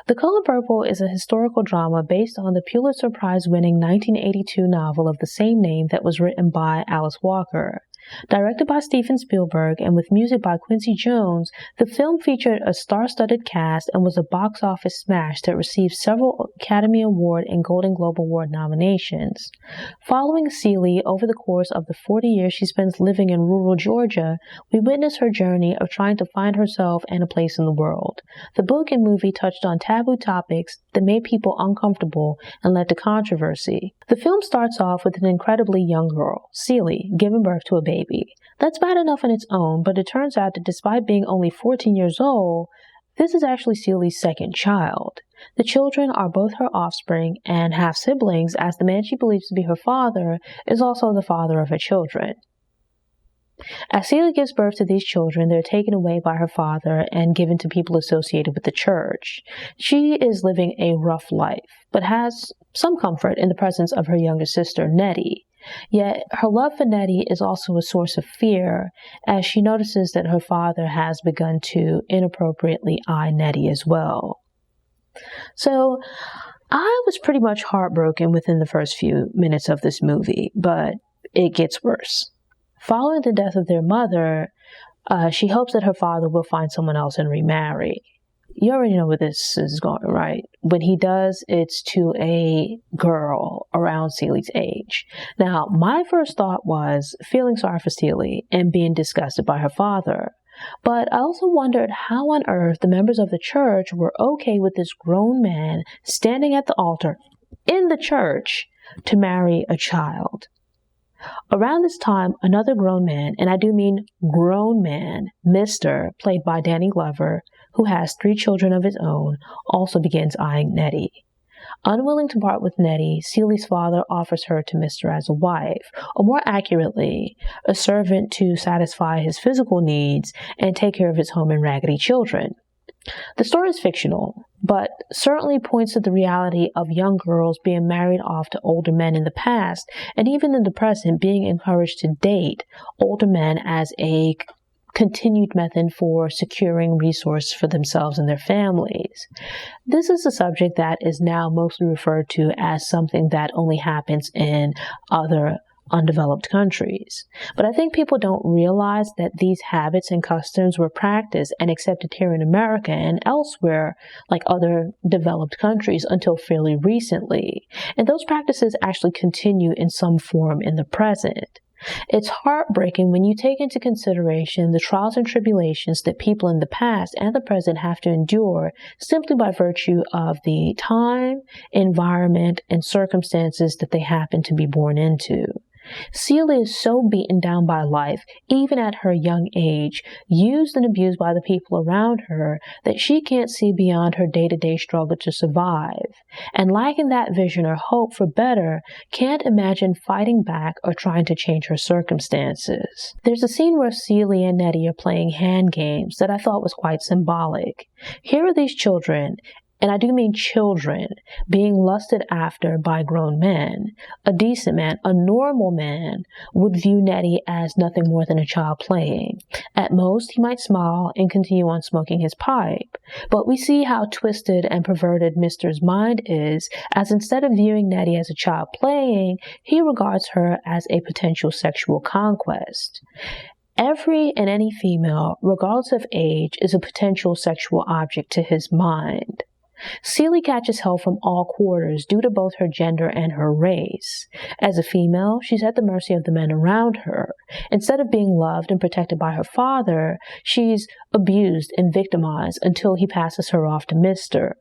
The Color Purple is a historical drama based on the Pulitzer Prize-winning 1982 novel of the same name that was written by Alice Walker. Directed by Steven Spielberg and with music by Quincy Jones, the film featured a star-studded cast and was a box office smash that received several Academy Award and Golden Globe Award nominations. Following Celie over the course of the 40 years she spends living in rural Georgia, we witness her journey of trying to find herself and a place in the world. The book and movie touched on taboo topics that made people uncomfortable and led to controversy. The film starts off with an incredibly young girl, Celie, giving birth to a baby. That's bad enough on its own, but it turns out that despite being only 14 years old, this is actually Celie's second child. The children are both her offspring and half-siblings, as the man she believes to be her father is also the father of her children. As Celie gives birth to these children, they're taken away by her father and given to people associated with the church. She is living a rough life, but has some comfort in the presence of her younger sister, Nettie. Yet her love for Nettie is also a source of fear, as she notices that her father has begun to inappropriately eye Nettie as well. So I was pretty much heartbroken within the first few minutes of this movie, but it gets worse. Following the death of their mother, she hopes that her father will find someone else and remarry. You already know where this is going, right? When he does, it's to a girl around Celie's age. Now, my first thought was feeling sorry for Celie and being disgusted by her father. But I also wondered how on earth the members of the church were okay with this grown man standing at the altar in the church to marry a child. Around this time, another grown man, and I do mean grown man, Mr., played by Danny Glover, who has 3 children of his own, also begins eyeing Nettie. Unwilling to part with Nettie, Celie's father offers her to Mr. as a wife, or more accurately, a servant to satisfy his physical needs and take care of his home and raggedy children. The story is fictional, but certainly points to the reality of young girls being married off to older men in the past, and even in the present being encouraged to date older men as a continued method for securing resources for themselves and their families. This is a subject that is now mostly referred to as something that only happens in other undeveloped countries. But I think people don't realize that these habits and customs were practiced and accepted here in America and elsewhere, like other developed countries, until fairly recently. And those practices actually continue in some form in the present. It's heartbreaking when you take into consideration the trials and tribulations that people in the past and the present have to endure simply by virtue of the time, environment, and circumstances that they happen to be born into. Celie is so beaten down by life, even at her young age, used and abused by the people around her, that she can't see beyond her day-to-day struggle to survive. And lacking that vision or hope for better, can't imagine fighting back or trying to change her circumstances. There's a scene where Celie and Nettie are playing hand games that I thought was quite symbolic. Here are these children, and I do mean children, being lusted after by grown men. A decent man, a normal man, would view Nettie as nothing more than a child playing. At most, he might smile and continue on smoking his pipe. But we see how twisted and perverted Mr.'s mind is, as instead of viewing Nettie as a child playing, he regards her as a potential sexual conquest. Every and any female, regardless of age, is a potential sexual object to his mind. Celie catches hell from all quarters due to both her gender and her race. As a female, she's at the mercy of the men around her. Instead of being loved and protected by her father, she's abused and victimized until he passes her off to Mr.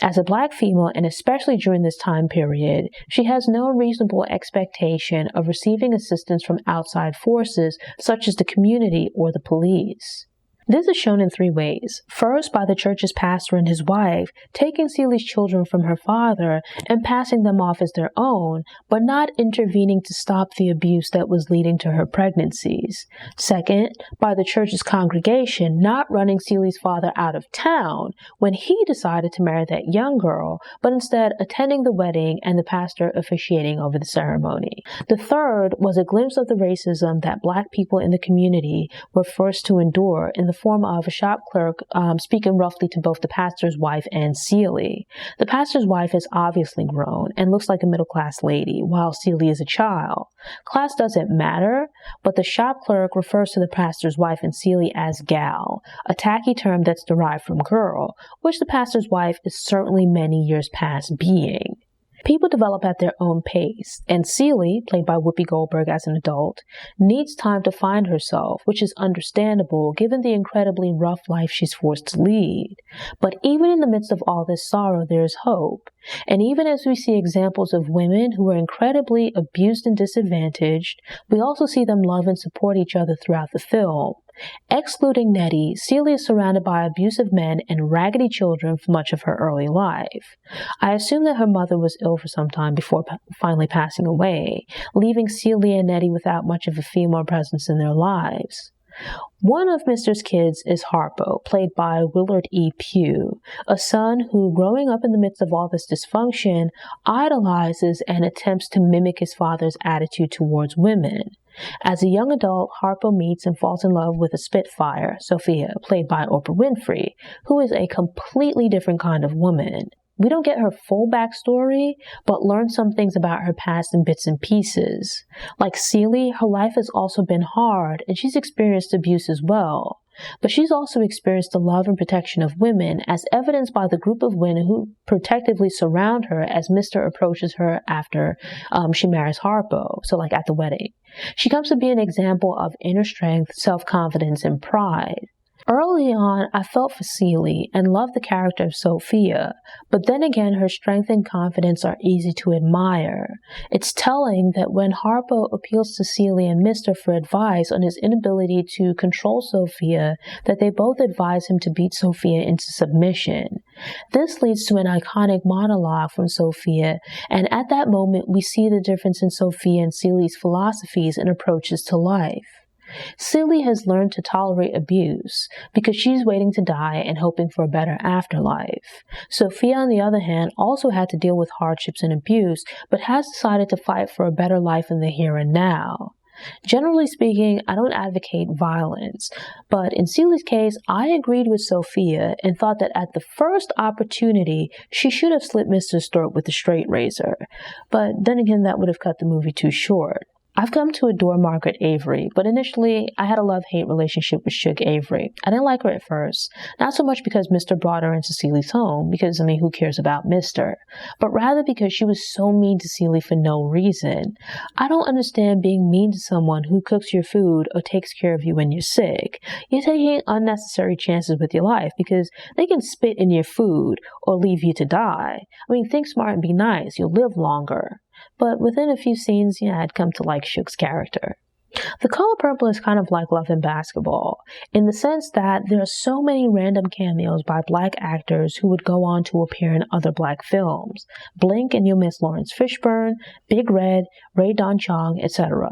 As a black female, and especially during this time period, she has no reasonable expectation of receiving assistance from outside forces such as the community or the police. This is shown in 3 ways. First, by the church's pastor and his wife taking Celie's children from her father and passing them off as their own, but not intervening to stop the abuse that was leading to her pregnancies. Second, by the church's congregation not running Celie's father out of town when he decided to marry that young girl, but instead attending the wedding and the pastor officiating over the ceremony. The third was a glimpse of the racism that black people in the community were forced to endure in the form of a shop clerk speaking roughly to both the pastor's wife and Celie. The pastor's wife is obviously grown and looks like a middle-class lady, while Celie is a child. Class doesn't matter, but the shop clerk refers to the pastor's wife and Celie as gal, a tacky term that's derived from girl, which the pastor's wife is certainly many years past being. People develop at their own pace, and Celie, played by Whoopi Goldberg as an adult, needs time to find herself, which is understandable given the incredibly rough life she's forced to lead. But even in the midst of all this sorrow, there is hope. And even as we see examples of women who are incredibly abused and disadvantaged, we also see them love and support each other throughout the film. Excluding Nettie, Celie is surrounded by abusive men and raggedy children for much of her early life. I assume that her mother was ill for some time before finally passing away, leaving Celie and Nettie without much of a female presence in their lives. One of Mr.'s kids is Harpo, played by Willard E. Pugh, a son who, growing up in the midst of all this dysfunction, idolizes and attempts to mimic his father's attitude towards women. As a young adult, Harpo meets and falls in love with a Spitfire, Sophia, played by Oprah Winfrey, who is a completely different kind of woman. We don't get her full backstory, but learn some things about her past in bits and pieces. Like Celie, her life has also been hard, and she's experienced abuse as well. But she's also experienced the love and protection of women, as evidenced by the group of women who protectively surround her as Mr. approaches her after she marries Harpo, so like at the wedding. She comes to be an example of inner strength, self-confidence, and pride. Early on, I felt for Celie and loved the character of Sophia, but then again, her strength and confidence are easy to admire. It's telling that when Harpo appeals to Celie and Mr. for advice on his inability to control Sophia, that they both advise him to beat Sophia into submission. This leads to an iconic monologue from Sophia, and at that moment, we see the difference in Sophia and Celie's philosophies and approaches to life. Celie has learned to tolerate abuse because she's waiting to die and hoping for a better afterlife. Sophia, on the other hand, also had to deal with hardships and abuse, but has decided to fight for a better life in the here and now. Generally speaking, I don't advocate violence, but in Celie's case, I agreed with Sophia and thought that at the first opportunity, she should have slit Mr.'s throat with a straight razor. But then again, that would have cut the movie too short. I've come to adore Margaret Avery, but initially I had a love-hate relationship with Shug Avery. I didn't like her at first, not so much because Mr. brought her into Celie's home, because, who cares about Mr., but rather because she was so mean to Celie for no reason. I don't understand being mean to someone who cooks your food or takes care of you when you're sick. You're taking unnecessary chances with your life because they can spit in your food or leave you to die. Think smart and be nice. You'll live longer. But within a few scenes, I'd come to like Shug's character. The Color Purple is kind of like Love and Basketball, in the sense that there are so many random cameos by Black actors who would go on to appear in other Black films. Blink and you'll miss Lawrence Fishburne, Big Red, Ray Don Chong, etc.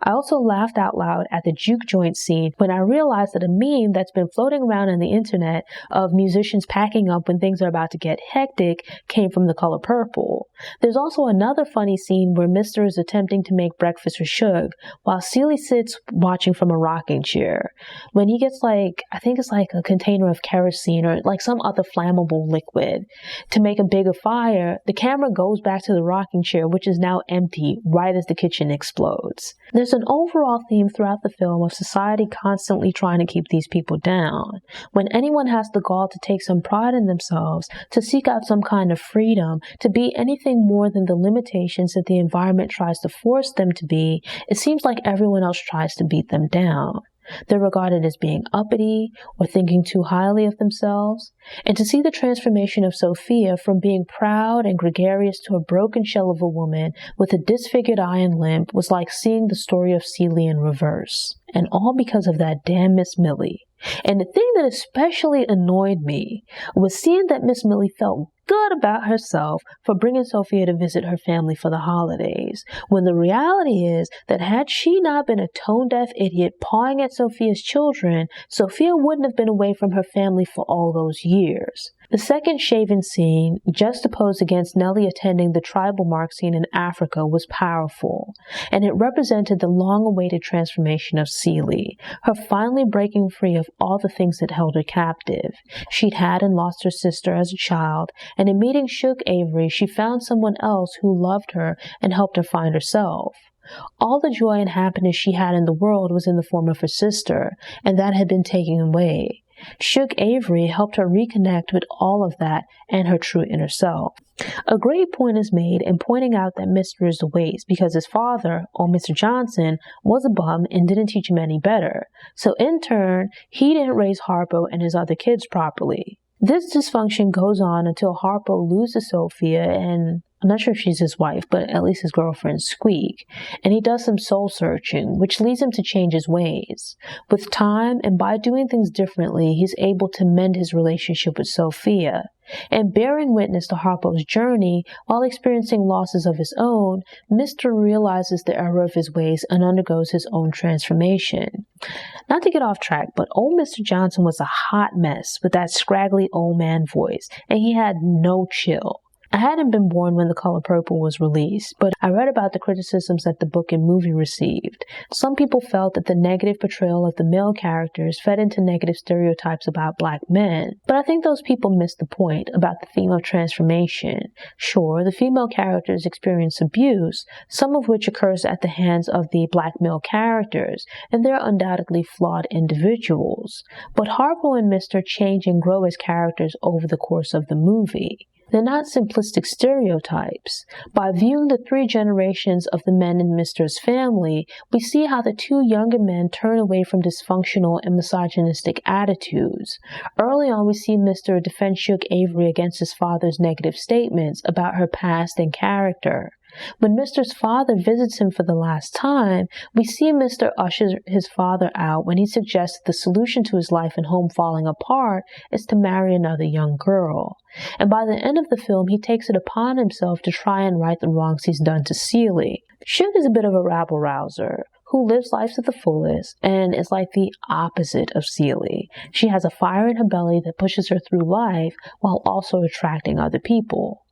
I also laughed out loud at the juke joint scene when I realized that a meme that's been floating around on the internet of musicians packing up when things are about to get hectic came from The Color Purple. There's also another funny scene where Mr. is attempting to make breakfast for Shug, while Celie sits watching from a rocking chair. When he gets I think it's like a container of kerosene or like some other flammable liquid to make a bigger fire, the camera goes back to the rocking chair, which is now empty right as the kitchen explodes. There's an overall theme throughout the film of society constantly trying to keep these people down. When anyone has the gall to take some pride in themselves, to seek out some kind of freedom, to be anything more than the limitations that the environment tries to force them to be, it seems like everyone else tries to beat them down. They're regarded as being uppity or thinking too highly of themselves. And to see the transformation of Sophia from being proud and gregarious to a broken shell of a woman with a disfigured eye and limp was like seeing the story of Celie in reverse. And all because of that damn Miss Millie. And the thing that especially annoyed me was seeing that Miss Millie felt good about herself for bringing Sophia to visit her family for the holidays, when the reality is that had she not been a tone-deaf idiot pawing at Sophia's children, Sophia wouldn't have been away from her family for all those years. The second shaving scene, juxtaposed against Nellie attending the tribal mark scene in Africa, was powerful, and it represented the long-awaited transformation of Celie, her finally breaking free of all the things that held her captive. She'd had and lost her sister as a child, and in meeting Shug Avery, she found someone else who loved her and helped her find herself. All the joy and happiness she had in the world was in the form of her sister, and that had been taken away. Shug Avery helped her reconnect with all of that and her true inner self. A great point is made in pointing out that Mr. is a waste because his father, old Mr. Johnson, was a bum and didn't teach him any better. So in turn, he didn't raise Harpo and his other kids properly. This dysfunction goes on until Harpo loses Sophia and I'm not sure if she's his wife, but at least his girlfriend, Squeak, and he does some soul searching, which leads him to change his ways. With time and by doing things differently, he's able to mend his relationship with Sophia. And bearing witness to Harpo's journey, while experiencing losses of his own, Mr. realizes the error of his ways and undergoes his own transformation. Not to get off track, but old Mr. Johnson was a hot mess with that scraggly old man voice, and he had no chill. I hadn't been born when The Color Purple was released, but I read about the criticisms that the book and movie received. Some people felt that the negative portrayal of the male characters fed into negative stereotypes about black men, but I think those people missed the point about the theme of transformation. Sure, the female characters experience abuse, some of which occurs at the hands of the black male characters, and they're undoubtedly flawed individuals. But Harpo and Mr. change and grow as characters over the course of the movie. They're not simplistic stereotypes. By viewing the three generations of the men in Mr.'s family, we see how the two younger men turn away from dysfunctional and misogynistic attitudes. Early on, we see Mr. defend Shug Avery against his father's negative statements about her past and character. When Mr.'s father visits him for the last time, we see Mr. usher his father out when he suggests the solution to his life and home falling apart is to marry another young girl. And by the end of the film, he takes it upon himself to try and right the wrongs he's done to Celie. Shug is a bit of a rabble-rouser who lives life to the fullest and is like the opposite of Celie. She has a fire in her belly that pushes her through life while also attracting other people.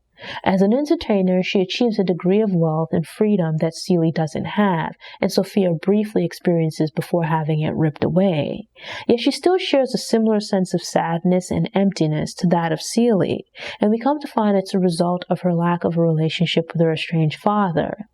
As an entertainer, she achieves a degree of wealth and freedom that Celie doesn't have, and Sophia briefly experiences before having it ripped away. Yet she still shares a similar sense of sadness and emptiness to that of Celie, and we come to find it's a result of her lack of a relationship with her estranged father.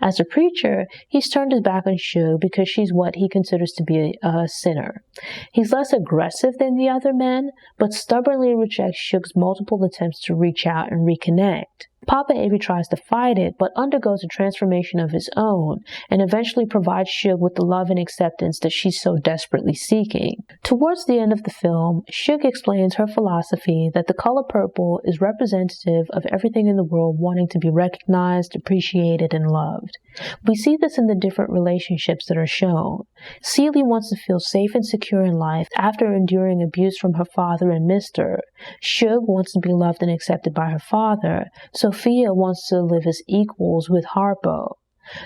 As a preacher, he's turned his back on Shug because she's what he considers to be a sinner. He's less aggressive than the other men, but stubbornly rejects Shug's multiple attempts to reach out and reconnect. Papa Avery tries to fight it, but undergoes a transformation of his own, and eventually provides Shug with the love and acceptance that she's so desperately seeking. Towards the end of the film, Shug explains her philosophy that the color purple is representative of everything in the world wanting to be recognized, appreciated, and loved. We see this in the different relationships that are shown. Celie wants to feel safe and secure in life after enduring abuse from her father and Mr. Shug wants to be loved and accepted by her father. Sophia wants to live as equals with Harpo.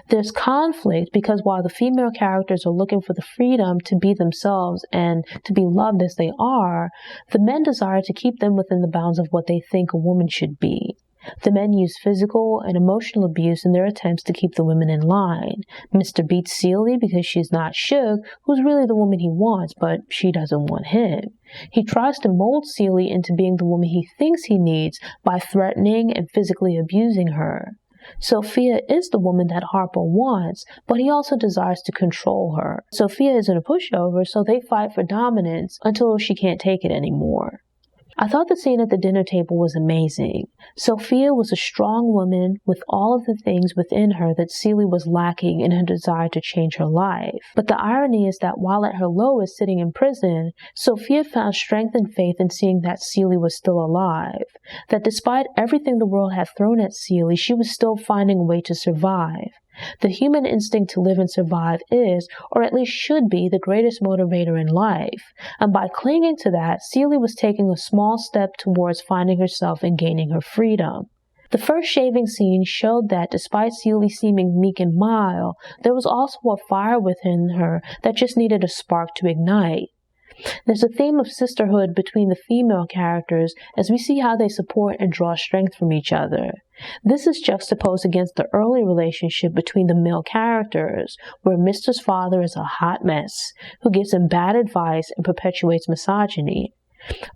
There's conflict because while the female characters are looking for the freedom to be themselves and to be loved as they are, the men desire to keep them within the bounds of what they think a woman should be. The men use physical and emotional abuse in their attempts to keep the women in line. Mr. beats Celie because she's not Shug, who's really the woman he wants, but she doesn't want him. He tries to mold Celie into being the woman he thinks he needs by threatening and physically abusing her. Sophia is the woman that Harpo wants, but he also desires to control her. Sophia isn't a pushover, so they fight for dominance until she can't take it anymore. I thought the scene at the dinner table was amazing. Sophia was a strong woman with all of the things within her that Celie was lacking in her desire to change her life. But the irony is that while at her lowest sitting in prison, Sophia found strength and faith in seeing that Celie was still alive. That despite everything the world had thrown at Celie, she was still finding a way to survive. The human instinct to live and survive is, or at least should be, the greatest motivator in life. And by clinging to that, Celie was taking a small step towards finding herself and gaining her freedom. The first shaving scene showed that despite Celie seeming meek and mild, there was also a fire within her that just needed a spark to ignite. There's a theme of sisterhood between the female characters as we see how they support and draw strength from each other. This is juxtaposed against the early relationship between the male characters, where Mr.'s father is a hot mess who gives him bad advice and perpetuates misogyny.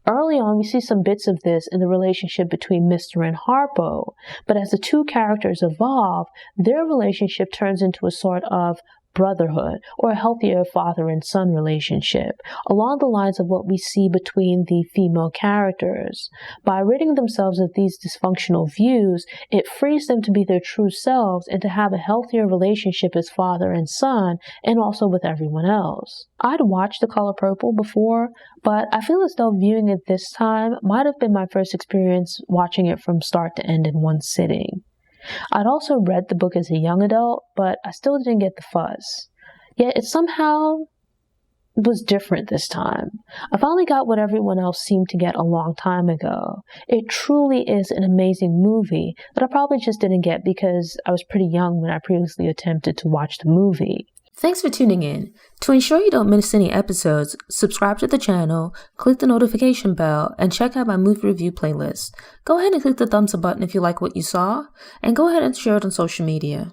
Early on, we see some bits of this in the relationship between Mr. and Harpo, but as the two characters evolve, their relationship turns into a sort of brotherhood or a healthier father and son relationship, along the lines of what we see between the female characters. By ridding themselves of these dysfunctional views, it frees them to be their true selves and to have a healthier relationship as father and son, and also with everyone else. I'd watched The Color Purple before, but I feel as though viewing it this time might have been my first experience watching it from start to end in one sitting. I'd also read the book as a young adult, but I still didn't get the fuzz. Yet it somehow was different this time. I finally got what everyone else seemed to get a long time ago. It truly is an amazing movie that I probably just didn't get because I was pretty young when I previously attempted to watch the movie. Thanks for tuning in. To ensure you don't miss any episodes, subscribe to the channel, click the notification bell, and check out my movie review playlist. Go ahead and click the thumbs up button if you like what you saw, and go ahead and share it on social media.